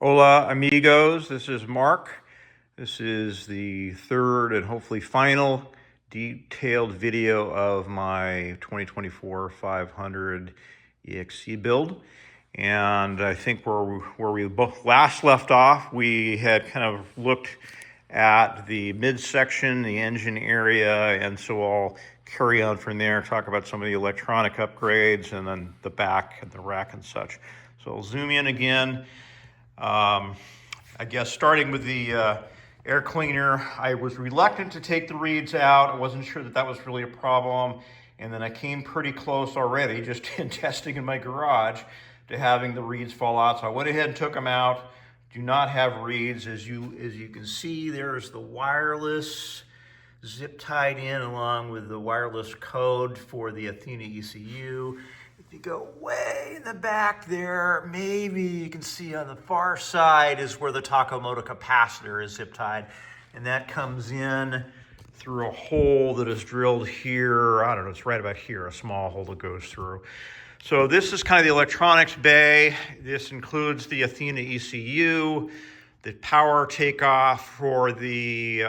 Hola, amigos. This is Mark. This is the third and hopefully final detailed video of my 2024 500 EXC build. And I think where we both last left off, we had kind of looked at the midsection, the engine area, and so I'll carry on from there, talk about some of the electronic upgrades, and then the back and the rack and such. So I'll zoom in again. I guess starting with the air cleaner, I was reluctant to take the reeds out. I wasn't sure that that was really a problem. And then I came pretty close already, just in testing in my garage, to having the reeds fall out. So I went ahead and took them out. Do not have reeds. As you can see, there's the wireless zip tied in along with the wireless code for the Athena ECU. If you go way in the back there, maybe you can see on the far side is where the Takamoto capacitor is zip tied. And that comes in through a hole that is drilled here. I don't know, it's right about here, a small hole that goes through. So this is kind of the electronics bay. This includes the Athena ECU, the power takeoff for the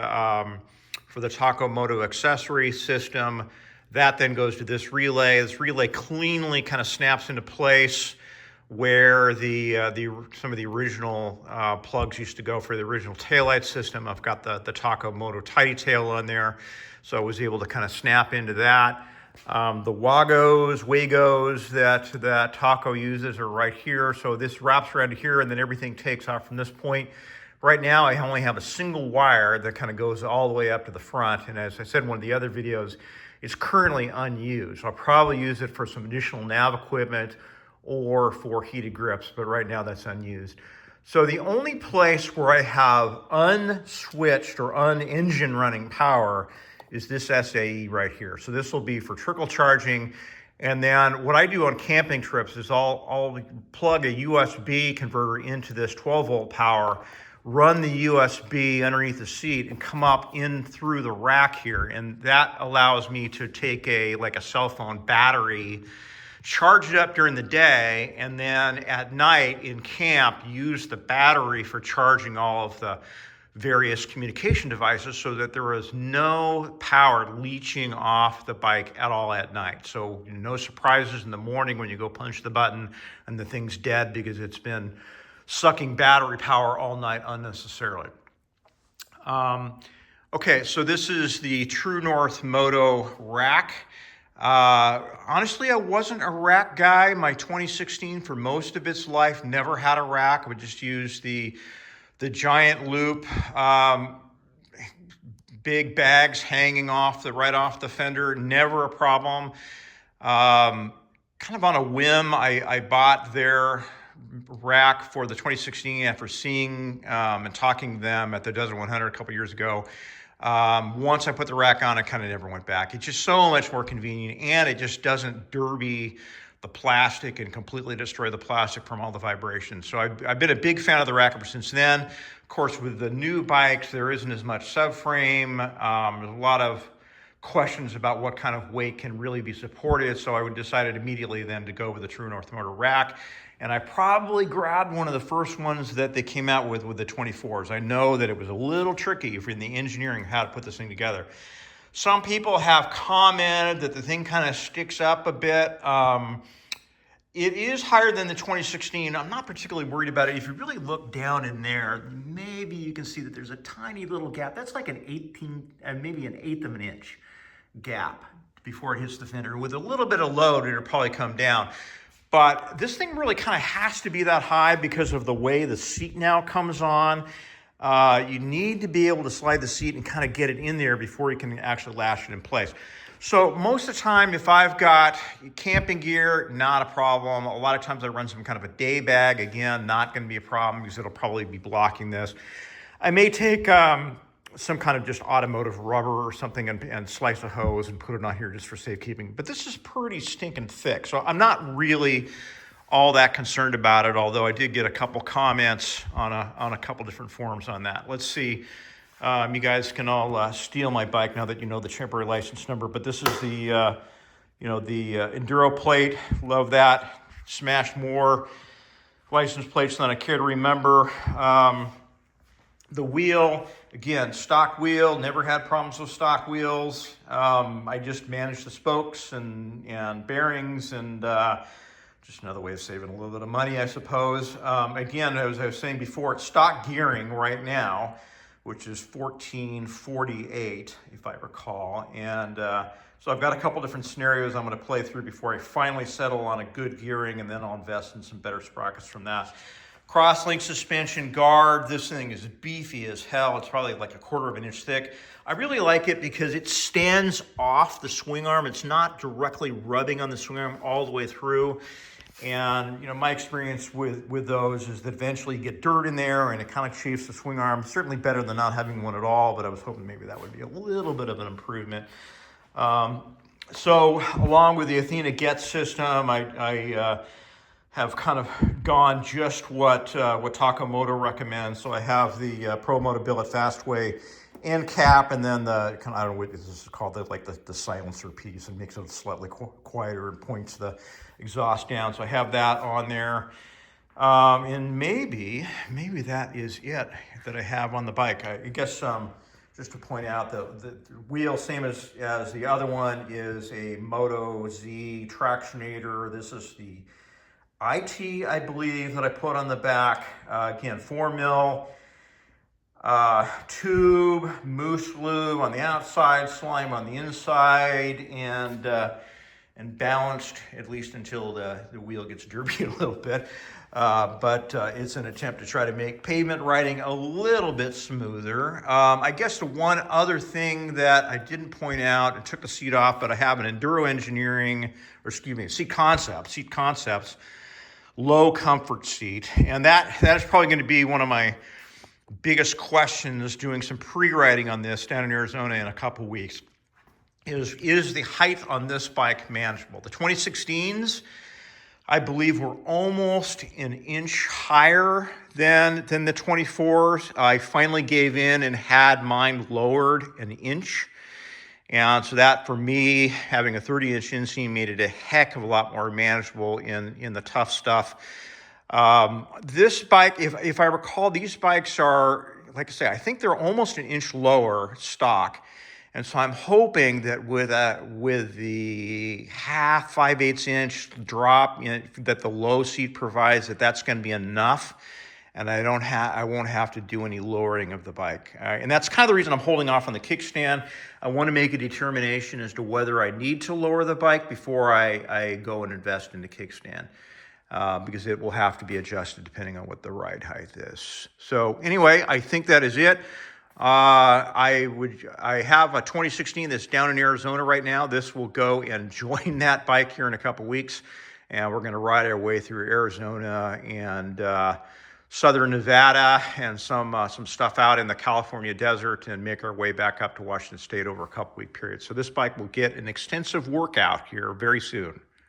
Takamoto accessory system. That then goes to this relay. This relay cleanly kind of snaps into place where some of the original plugs used to go for the original taillight system. I've got the Takamoto tidy tail on there, so I was able to kind of snap into that. The Wagos that Taco uses are right here. So this wraps around here, and then everything takes off from this point. Right now, I only have a single wire that kind of goes all the way up to the front. And as I said in one of the other videos, it's currently unused. I'll probably use it for some additional nav equipment or for heated grips, but right now that's unused. So the only place where I have unswitched or un-engine running power is this SAE right here. So this will be for trickle charging. And then what I do on camping trips is I'll plug a USB converter into this 12-volt power, run the USB underneath the seat, and come up in through the rack here. And that allows me to take like a cell phone battery, charge it up during the day, and then at night in camp, use the battery for charging all of the various communication devices so that there is no power leaching off the bike at all at night. So no surprises in the morning when you go punch the button and the thing's dead because it's been sucking battery power all night unnecessarily. Okay, so this is the True North Moto rack. Honestly, I wasn't a rack guy. My 2016, for most of its life, never had a rack. I would just use the giant loop, big bags hanging right off the fender, never a problem. Kind of on a whim, I bought their rack for the 2016 after seeing and talking to them at the Desert 100 a couple years ago. Once I put the rack on, I kind of never went back. It's just so much more convenient, and it just doesn't derby the plastic and completely destroy the plastic from all the vibrations. So I've been a big fan of the rack ever since then. Of course, with the new bikes, there isn't as much subframe. There's a lot of questions about what kind of weight can really be supported. So I decided immediately then to go with the True North Motor rack. And I probably grabbed one of the first ones that they came out with the 24s. I know that it was a little tricky in the engineering how to put this thing together. Some people have commented that the thing kind of sticks up a bit. It is higher than the 2016. I'm not particularly worried about it. If you really look down in there, maybe you can see that there's a tiny little gap. That's like maybe an eighth of an inch gap before it hits the fender. With a little bit of load, it'll probably come down. But this thing really kind of has to be that high because of the way the seat now comes on. You need to be able to slide the seat and kind of get it in there before you can actually lash it in place. So most of the time, if I've got camping gear, not a problem. A lot of times I run some kind of a day bag. Again, not going to be a problem because it'll probably be blocking this. I may take some kind of just automotive rubber or something and slice a hose and put it on here just for safekeeping. But this is pretty stinking thick. So I'm not really all that concerned about it, although I did get a couple comments on a couple different forums on that. Let's see. You guys can all steal my bike now that you know the temporary license number, but this is the Enduro plate. Love that. Smashed more license plates than I care to remember. The wheel, again, stock wheel, never had problems with stock wheels. I just managed the spokes and bearings and just another way of saving a little bit of money, I suppose. Again, as I was saying before, it's stock gearing right now, which is 1448, if I recall. And so I've got a couple different scenarios I'm going to play through before I finally settle on a good gearing, and then I'll invest in some better sprockets from that. Crosslink suspension guard. This thing is beefy as hell. It's probably like 1/4 of an inch thick. I really like it because it stands off the swing arm. It's not directly rubbing on the swing arm all the way through. And you know, my experience with those is that eventually you get dirt in there and it kind of chafes the swing arm. Certainly better than not having one at all, but I was hoping maybe that would be a little bit of an improvement. So along with the Athena Get system, I have kind of gone just what Takamoto recommends. So I have the Pro Moto Billet Fastway end cap, and then the kind of, I don't know what this is called, the silencer piece, and makes it slightly quieter and points the exhaust down. So I have that on there, and maybe that is it that I have on the bike. I guess just to point out, the wheel, same as the other one, is a Moto Z Tractionator. This is the IT, I believe, that I put on the back. Again, 4 mil tube, mousse lube on the outside, slime on the inside, and balanced, at least until the wheel gets derpy a little bit. But it's an attempt to try to make pavement riding a little bit smoother. I guess the one other thing that I didn't point out, I took the seat off, but I have an Enduro Engineering, or excuse me, Seat Concepts low comfort seat. And that is probably going to be one of my biggest questions doing some pre-riding on this down in Arizona in a couple weeks. Is the height on this bike manageable? The 2016s, I believe, were almost an inch higher than the 24s. I finally gave in and had mine lowered an inch. And so that, for me, having a 30-inch inseam made it a heck of a lot more manageable in the tough stuff. This bike, if I recall, these bikes are, like I say, I think they're almost an inch lower stock. And so I'm hoping that with the 5/8 inch drop that the low seat provides, that's going to be enough, and I won't have to do any lowering of the bike. And that's kind of the reason I'm holding off on the kickstand. I want to make a determination as to whether I need to lower the bike before I go and invest in the kickstand, because it will have to be adjusted depending on what the ride height is. So anyway, I think that is it. I have a 2016 that's down in Arizona right now. This will go and join that bike here in a couple weeks, and we're going to ride our way through Arizona and southern Nevada and some stuff out in the California desert, and make our way back up to Washington State over a couple week period. So this bike will get an extensive workout here very soon.